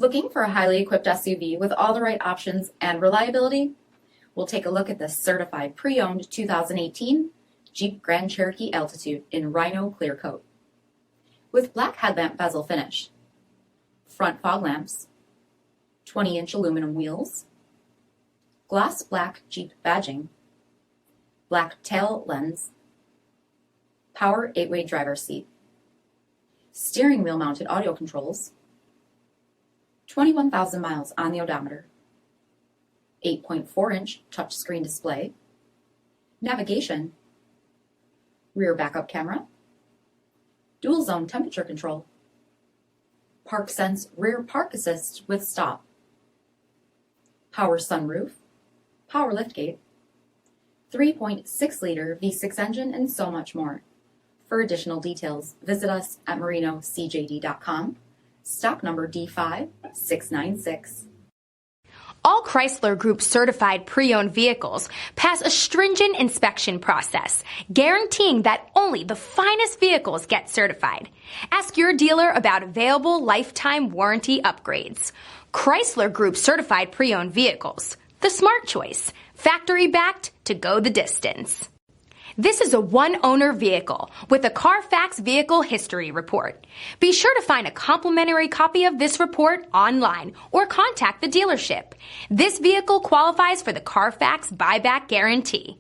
Looking for a highly equipped SUV with all the right options and reliability? We'll take a look at the certified pre-owned 2018 Jeep Grand Cherokee Altitude in Rhino Clear Coat. With black headlamp bezel finish, front fog lamps, 20-inch aluminum wheels, gloss black Jeep badging, black tail lens, power 8-way driver's seat, steering wheel mounted audio controls, 21,000 miles on the odometer, 8.4-inch touchscreen display, navigation, rear backup camera, dual zone temperature control, Park Sense rear park assist with stop, power sunroof, power liftgate, 3.6-liter V6 engine, and so much more. For additional details, visit us at marinocjd.com, stock number D5696. All Chrysler Group certified pre-owned vehicles pass a stringent inspection process, guaranteeing that only the finest vehicles get certified. Ask your dealer about available lifetime warranty upgrades. Chrysler Group certified pre-owned vehicles, the smart choice, factory backed to go the distance. This is a one-owner vehicle with a CARFAX vehicle history report. Be sure to find a complimentary copy of this report online or contact the dealership. This vehicle qualifies for the CARFAX buyback guarantee.